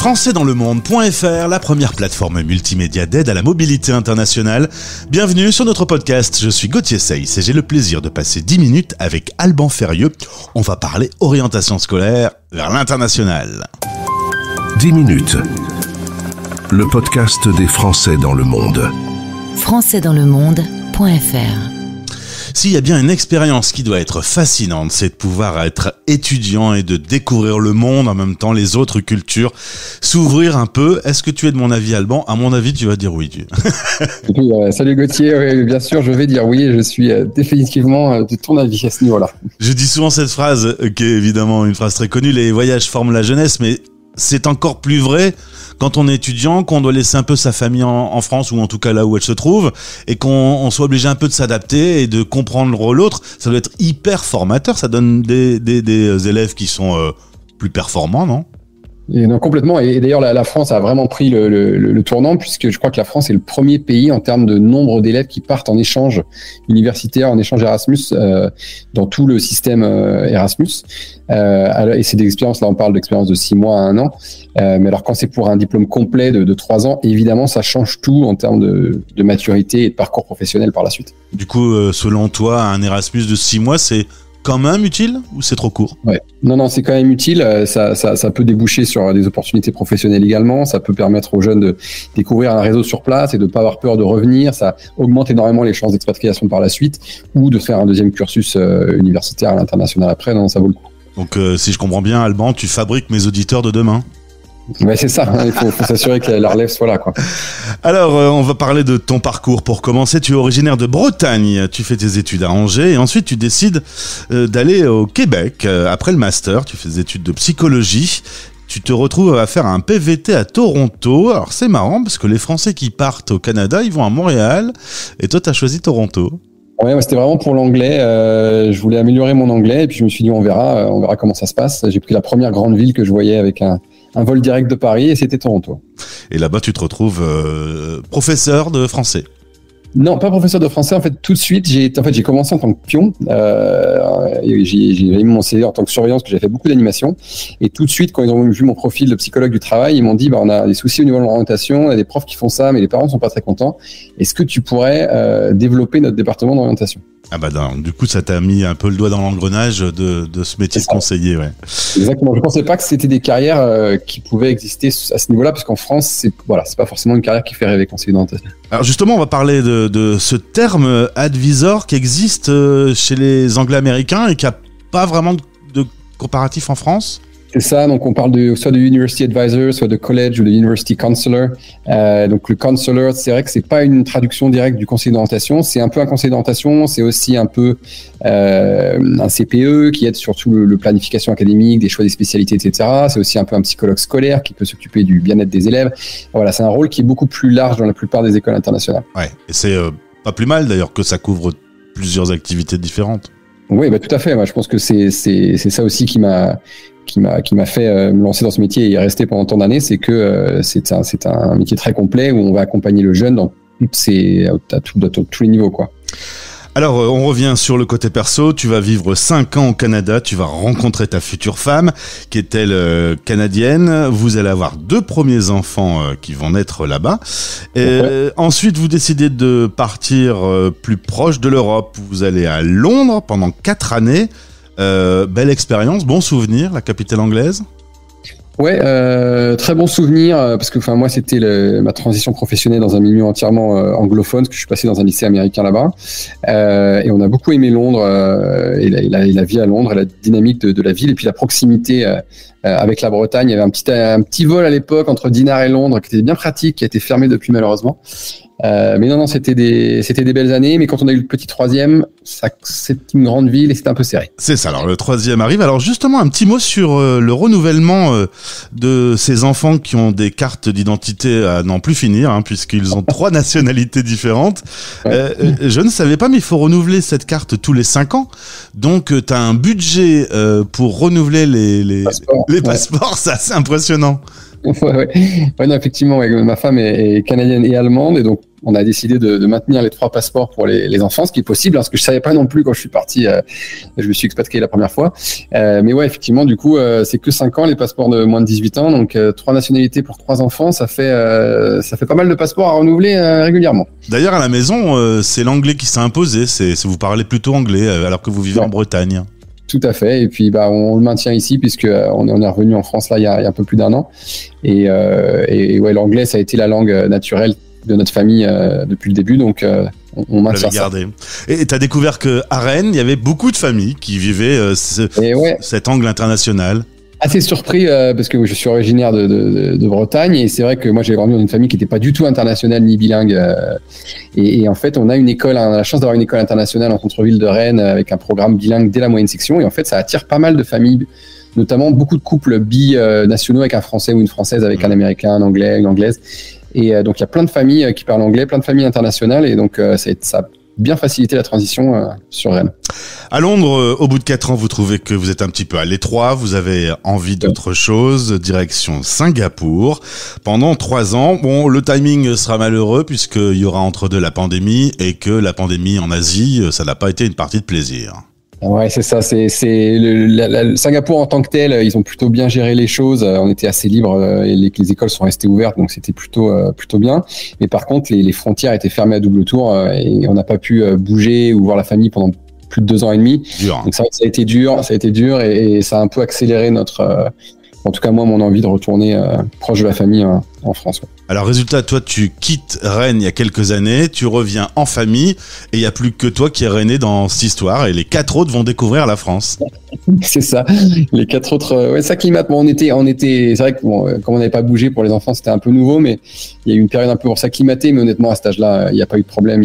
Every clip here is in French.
Françaisdanslemonde.fr, la première plateforme multimédia d'aide à la mobilité internationale. Bienvenue sur notre podcast, je suis Gauthier Seyss et j'ai le plaisir de passer 10 minutes avec Alban Ferrieux. On va parler orientation scolaire vers l'international. 10 minutes, le podcast des Français dans le monde. Françaisdanslemonde.fr. S'il y a bien une expérience qui doit être fascinante, c'est de pouvoir être étudiant et de découvrir le monde, en même temps les autres cultures, s'ouvrir un peu. Est-ce que tu es de mon avis, Alban? À mon avis, tu vas dire oui. Salut Gauthier, oui, bien sûr, je vais dire oui et je suis définitivement de ton avis à ce niveau-là. Je dis souvent cette phrase, qui est évidemment une phrase très connue, les voyages forment la jeunesse, mais c'est encore plus vrai quand on est étudiant, qu'on doit laisser un peu sa famille en France, ou en tout cas là où elle se trouve, et qu'on soit obligé un peu de s'adapter et de comprendre l'autre. Ça doit être hyper formateur, ça donne des élèves qui sont plus performants, non ? Et non, complètement. Et d'ailleurs, la France a vraiment pris le tournant, puisque je crois que la France est le premier pays en termes de nombre d'élèves qui partent en échange universitaire, en échange Erasmus, dans tout le système Erasmus. Et c'est des expériences, là on parle d'expériences de 6 mois à 1 an. Mais alors quand c'est pour un diplôme complet de 3 ans, évidemment, ça change tout en termes de maturité et de parcours professionnel par la suite. Du coup, selon toi, un Erasmus de 6 mois, c'est quand même utile ou c'est trop court? Ouais. Non, c'est quand même utile. Ça peut déboucher sur des opportunités professionnelles également. Ça peut permettre aux jeunes de découvrir un réseau sur place et de pas avoir peur de revenir. Ça augmente énormément les chances d'expatriation par la suite ou de faire un deuxième cursus universitaire à l'international après. Non, ça vaut le coup. Donc, si je comprends bien, Alban, tu fabriques mes auditeurs de demain. Ouais, c'est ça. Il faut s'assurer que la relève soit là, quoi. Alors, on va parler de ton parcours. Pour commencer, tu es originaire de Bretagne. Tu fais tes études à Angers et ensuite tu décides d'aller au Québec. Après le master, tu fais des études de psychologie. Tu te retrouves à faire un PVT à Toronto. Alors, c'est marrant parce que les Français qui partent au Canada, ils vont à Montréal. Et toi, tu as choisi Toronto. Ouais, c'était vraiment pour l'anglais. Je voulais améliorer mon anglais et puis je me suis dit on verra comment ça se passe. J'ai pris la première grande ville que je voyais avec un vol direct de Paris et c'était Toronto. Et là-bas, tu te retrouves professeur de français. Non, pas professeur de français. En fait, tout de suite, j'ai commencé en tant que pion. J'ai mis mon CV en tant que surveillant parce que j'ai fait beaucoup d'animation. Et tout de suite, quand ils ont vu mon profil de psychologue du travail, ils m'ont dit on a des soucis au niveau de l'orientation, on a des profs qui font ça, mais les parents sont pas très contents. Est-ce que tu pourrais développer notre département d'orientation ? Ah bah du coup, ça t'a mis un peu le doigt dans l'engrenage de ce métier de conseiller, ouais. Exactement. Je pensais pas que c'était des carrières qui pouvaient exister à ce niveau-là, parce qu'en France, c'est pas forcément une carrière qui fait rêver conseiller d'orientation. Alors justement, on va parler de ce terme advisor qui existe chez les Anglais-Américains et qui a pas vraiment de comparatif en France. C'est ça, donc on parle soit de University Advisor, soit de College ou de University Counselor. Donc le Counselor, c'est vrai que c'est pas une traduction directe du conseiller d'orientation, c'est un peu un conseiller d'orientation, c'est aussi un peu un CPE qui aide surtout le planification académique, des choix des spécialités, etc. C'est aussi un peu un psychologue scolaire qui peut s'occuper du bien-être des élèves. Voilà, c'est un rôle qui est beaucoup plus large dans la plupart des écoles internationales. Ouais, et c'est pas plus mal d'ailleurs que ça couvre plusieurs activités différentes. Oui, tout à fait. Moi, je pense que c'est ça aussi qui m'a fait me lancer dans ce métier et y rester pendant tant d'années, c'est que c'est un métier très complet où on va accompagner le jeune dans tous les niveaux, quoi. Alors, on revient sur le côté perso. Tu vas vivre 5 ans au Canada. Tu vas rencontrer ta future femme, qui est-elle canadienne. Vous allez avoir 2 premiers enfants qui vont naître là-bas. Ensuite, vous décidez de partir plus proche de l'Europe. Vous allez à Londres pendant 4 années. Belle expérience, bon souvenir, la capitale anglaise. Ouais, très bon souvenir parce que moi c'était ma transition professionnelle dans un milieu entièrement anglophone, parce que je suis passé dans un lycée américain là-bas et on a beaucoup aimé Londres et la vie à Londres, et la dynamique de la ville et puis la proximité avec la Bretagne. Il y avait un petit vol à l'époque entre Dinard et Londres qui était bien pratique, qui a été fermé depuis malheureusement. Mais non, c'était des belles années. Mais quand on a eu le petit troisième, c'est une grande ville et c'était un peu serré. C'est ça. Alors le troisième arrive. Alors justement, un petit mot sur le renouvellement de ces enfants qui ont des cartes d'identité à n'en plus finir, puisqu'ils ont 3 nationalités différentes. Je ne savais pas, mais il faut renouveler cette carte tous les 5 ans. Donc tu as un budget pour renouveler les passeports. C'est assez impressionnant. Non, effectivement, ma femme est canadienne et allemande, et donc on a décidé de maintenir les 3 passeports pour les enfants, ce qui est possible, hein, ce que je savais pas non plus quand je suis parti. Je me suis expatrié la première fois, mais ouais, effectivement, du coup, c'est que 5 ans les passeports de moins de 18 ans, donc 3 nationalités pour 3 enfants, ça fait pas mal de passeports à renouveler régulièrement. D'ailleurs, à la maison, c'est l'anglais qui s'est imposé. C'est vous parlez plutôt anglais alors que vous vivez en Bretagne. Tout à fait, et puis on le maintient ici puisque on est revenu en France là il y a un peu plus d'1 an, et ouais, l'anglais ça a été la langue naturelle de notre famille depuis le début, donc on maintient ça. Et tu as découvert qu'à Rennes, il y avait beaucoup de familles qui vivaient cet angle international. Assez surpris parce que je suis originaire de Bretagne, et c'est vrai que moi j'ai grandi dans une famille qui n'était pas du tout internationale ni bilingue, et en fait on a la chance d'avoir une école internationale en centre-ville de Rennes avec un programme bilingue dès la moyenne section, et en fait ça attire pas mal de familles, notamment beaucoup de couples binationaux avec un Français ou une Française avec un Américain, un Anglais, une Anglaise, et donc il y a plein de familles qui parlent anglais, plein de familles internationales, et donc ça a bien facilité la transition sur Rennes. À Londres, au bout de 4 ans, vous trouvez que vous êtes un petit peu à l'étroit, vous avez envie d'autre chose, direction Singapour. Pendant 3 ans, bon, le timing sera malheureux puisqu'il y aura entre deux la pandémie, et que la pandémie en Asie, ça n'a pas été une partie de plaisir. Ouais, c'est ça. Le Singapour en tant que tel, ils ont plutôt bien géré les choses. On était assez libres et les écoles sont restées ouvertes, donc c'était plutôt bien. Mais par contre, les frontières étaient fermées à double tour et on n'a pas pu bouger ou voir la famille pendant plus de 2 ans et demi. Dur. Donc ça a été dur et ça a un peu accéléré en tout cas moi, mon envie de retourner proche de la famille en France. Ouais. Alors résultat, toi tu quittes Rennes il y a quelques années, tu reviens en famille, et il n'y a plus que toi qui es Rennais dans cette histoire, et les 4 autres vont découvrir la France. C'est ça, les 4 autres, s'acclimatent. Bon, c'est vrai que comme on n'avait pas bougé pour les enfants, c'était un peu nouveau, mais il y a eu une période un peu pour s'acclimater, mais honnêtement à cet âge-là, il n'y a pas eu de problème,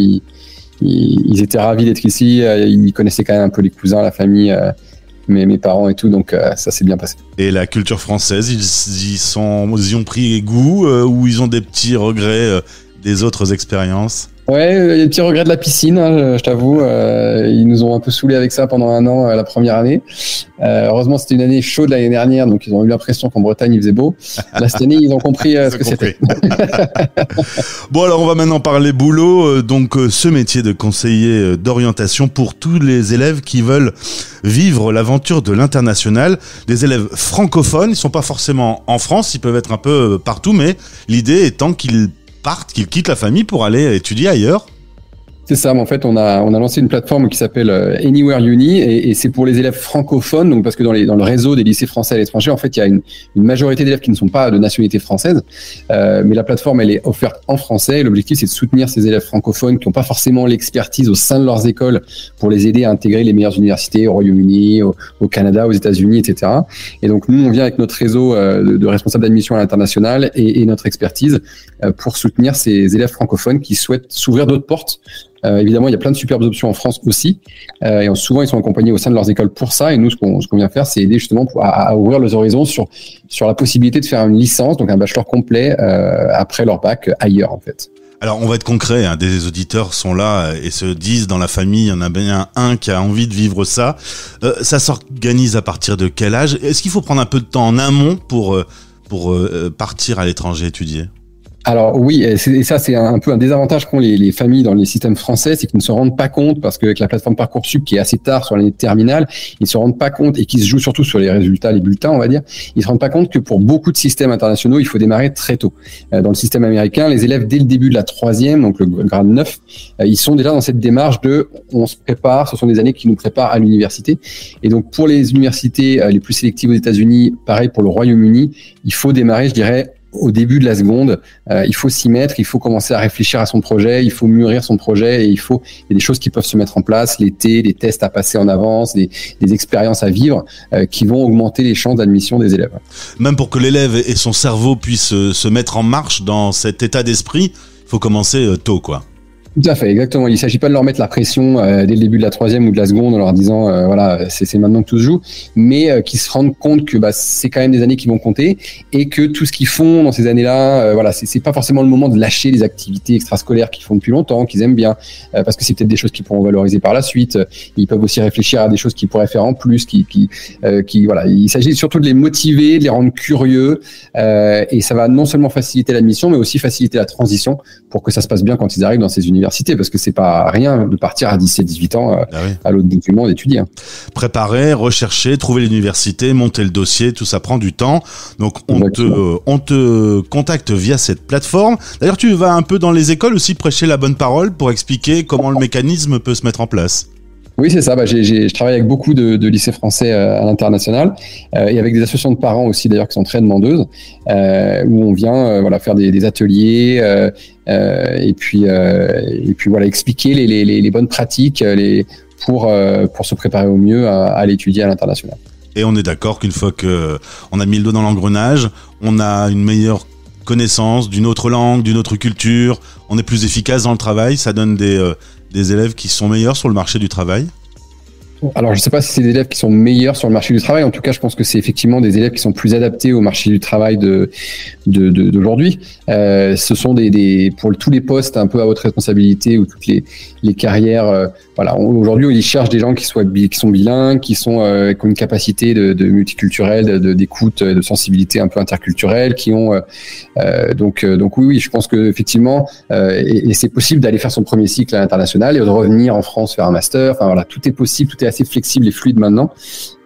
ils étaient ravis d'être ici, ils connaissaient quand même un peu les cousins, la famille, mes parents et tout, donc ça s'est bien passé. Et la culture française, ils y ont pris goût, ou ils ont des petits regrets des autres expériences? Ouais, il y a des petits regrets de la piscine, hein, je t'avoue. Ils nous ont un peu saoulés avec ça pendant 1 an, la première année. Heureusement, c'était une année chaude l'année dernière, donc ils ont eu l'impression qu'en Bretagne, il faisait beau. Là, cette année, ils ont compris ce que c'était. Bon, alors on va maintenant parler boulot. Donc, ce métier de conseiller d'orientation pour tous les élèves qui veulent vivre l'aventure de l'international. Des élèves francophones, ils sont pas forcément en France, ils peuvent être un peu partout, mais l'idée étant qu'ils quittent la famille pour aller étudier ailleurs. C'est ça, mais en fait, on a lancé une plateforme qui s'appelle Anywhere Uni, et c'est pour les élèves francophones, donc parce que dans le réseau des lycées français à l'étranger, en fait, il y a une majorité d'élèves qui ne sont pas de nationalité française, mais la plateforme, elle est offerte en français, et l'objectif, c'est de soutenir ces élèves francophones qui n'ont pas forcément l'expertise au sein de leurs écoles pour les aider à intégrer les meilleures universités au Royaume-Uni, au Canada, aux États-Unis, etc. Et donc, nous, on vient avec notre réseau de responsables d'admission à l'international et notre expertise pour soutenir ces élèves francophones qui souhaitent s'ouvrir d'autres portes. Évidemment, il y a plein de superbes options en France aussi, et souvent ils sont accompagnés au sein de leurs écoles pour ça. Et nous, ce qu'on vient faire, c'est aider justement à ouvrir les horizons sur la possibilité de faire une licence, donc un bachelor complet après leur bac ailleurs en fait. Alors, on va être concret, hein, des auditeurs sont là et se disent dans la famille, il y en a bien un qui a envie de vivre ça. Ça s'organise à partir de quel âge? Est-ce qu'il faut prendre un peu de temps en amont pour partir à l'étranger étudier? Alors oui, et ça c'est un peu un désavantage qu'ont les familles dans les systèmes français, c'est qu'ils ne se rendent pas compte, parce qu'avec la plateforme Parcoursup qui est assez tard sur l'année de terminale, ils se rendent pas compte, et qui se joue surtout sur les résultats, les bulletins on va dire, ils se rendent pas compte que pour beaucoup de systèmes internationaux, il faut démarrer très tôt. Dans le système américain, les élèves dès le début de la 3e, donc le grade 9, ils sont déjà dans cette démarche de on se prépare, ce sont des années qui nous préparent à l'université. Et donc pour les universités les plus sélectives aux États-Unis, pareil pour le Royaume-Uni, il faut démarrer, je dirais, au début de la seconde, il faut s'y mettre, il faut commencer à réfléchir à son projet, il faut mûrir son projet, et il y a des choses qui peuvent se mettre en place, l'été, des tests à passer en avance, des expériences à vivre qui vont augmenter les chances d'admission des élèves. Même pour que l'élève et son cerveau puissent se mettre en marche dans cet état d'esprit, il faut commencer tôt, quoi. Tout à fait, exactement. Il ne s'agit pas de leur mettre la pression dès le début de la troisième ou de la seconde en leur disant voilà, c'est maintenant que tout se joue, mais qu'ils se rendent compte que c'est quand même des années qui vont compter et que tout ce qu'ils font dans ces années-là, voilà, c'est pas forcément le moment de lâcher les activités extrascolaires qu'ils font depuis longtemps, qu'ils aiment bien, parce que c'est peut-être des choses qu'ils pourront valoriser par la suite. Ils peuvent aussi réfléchir à des choses qu'ils pourraient faire en plus, voilà. Il s'agit surtout de les motiver, de les rendre curieux, et ça va non seulement faciliter l'admission, mais aussi faciliter la transition pour que ça se passe bien quand ils arrivent dans ces universités, parce que c'est pas rien de partir à 17-18 ans à l'autre bout du monde étudier. Préparer, rechercher, trouver l'université, monter le dossier, tout ça prend du temps. Donc on te contacte via cette plateforme. D'ailleurs, tu vas un peu dans les écoles aussi prêcher la bonne parole pour expliquer comment le mécanisme peut se mettre en place. Oui, c'est ça. Je travaille avec beaucoup de lycées français à l'international et avec des associations de parents aussi, d'ailleurs, qui sont très demandeuses, où on vient faire des ateliers et puis voilà, expliquer les bonnes pratiques pour se préparer au mieux à l'étudier à l'international. Et on est d'accord qu'une fois qu'on a mis le doigt dans l'engrenage, on a une meilleure connaissance d'une autre langue, d'une autre culture, on est plus efficace dans le travail, ça donne des élèves qui sont meilleurs sur le marché du travail? Alors, je ne sais pas si c'est des élèves qui sont meilleurs sur le marché du travail. En tout cas, je pense que c'est effectivement des élèves qui sont plus adaptés au marché du travail d'aujourd'hui. Ce sont pour tous les postes un peu à votre responsabilité ou toutes les carrières. Aujourd'hui, ils cherchent des gens qui sont bilingues, qui ont une capacité de multiculturel, d'écoute, de sensibilité un peu interculturelle, qui ont donc oui, je pense que effectivement, et c'est possible d'aller faire son premier cycle à l'international et de revenir en France faire un master. Enfin voilà, tout est possible, tout est assez flexible et fluide maintenant.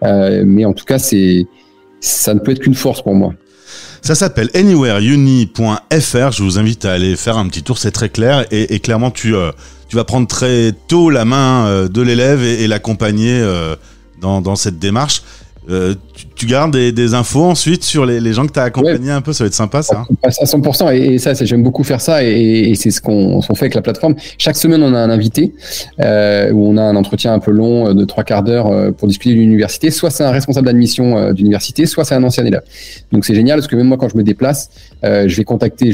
Mais en tout cas, ça ne peut être qu'une force pour moi. Ça s'appelle anywhereuni.fr. Je vous invite à aller faire un petit tour, c'est très clair et clairement tu vas prendre très tôt la main de l'élève et l'accompagner dans cette démarche. Tu gardes des infos ensuite sur les gens que tu as accompagnés un peu, ça va être sympa ça. À 100%, et ça, j'aime beaucoup faire ça et c'est ce qu'on fait avec la plateforme. Chaque semaine, on a un invité où on a un entretien un peu long de 3 quarts d'heure pour discuter de l'université. Soit c'est un responsable d'admission d'université, soit c'est un ancien élève. Donc c'est génial parce que même moi, quand je me déplace, je vais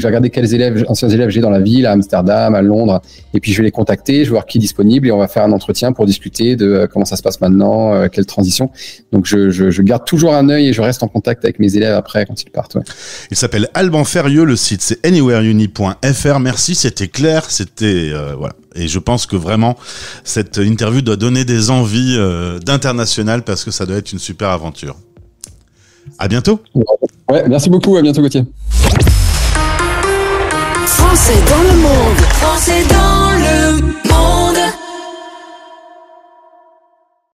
regarder quels anciens élèves j'ai dans la ville, à Amsterdam, à Londres, et puis je vais les contacter, je vais voir qui est disponible et on va faire un entretien pour discuter de comment ça se passe maintenant, quelle transition. Donc je garde toujours un œil et je reste en contact avec mes élèves après quand ils partent. Ouais. Il s'appelle Alban Ferrieux, le site c'est anywhereuni.fr. Merci, c'était clair, c'était voilà. Et je pense que vraiment cette interview doit donner des envies d'international parce que ça doit être une super aventure. À bientôt. Ouais, merci beaucoup, à bientôt Gauthier. Français dans le monde. Français dans le monde.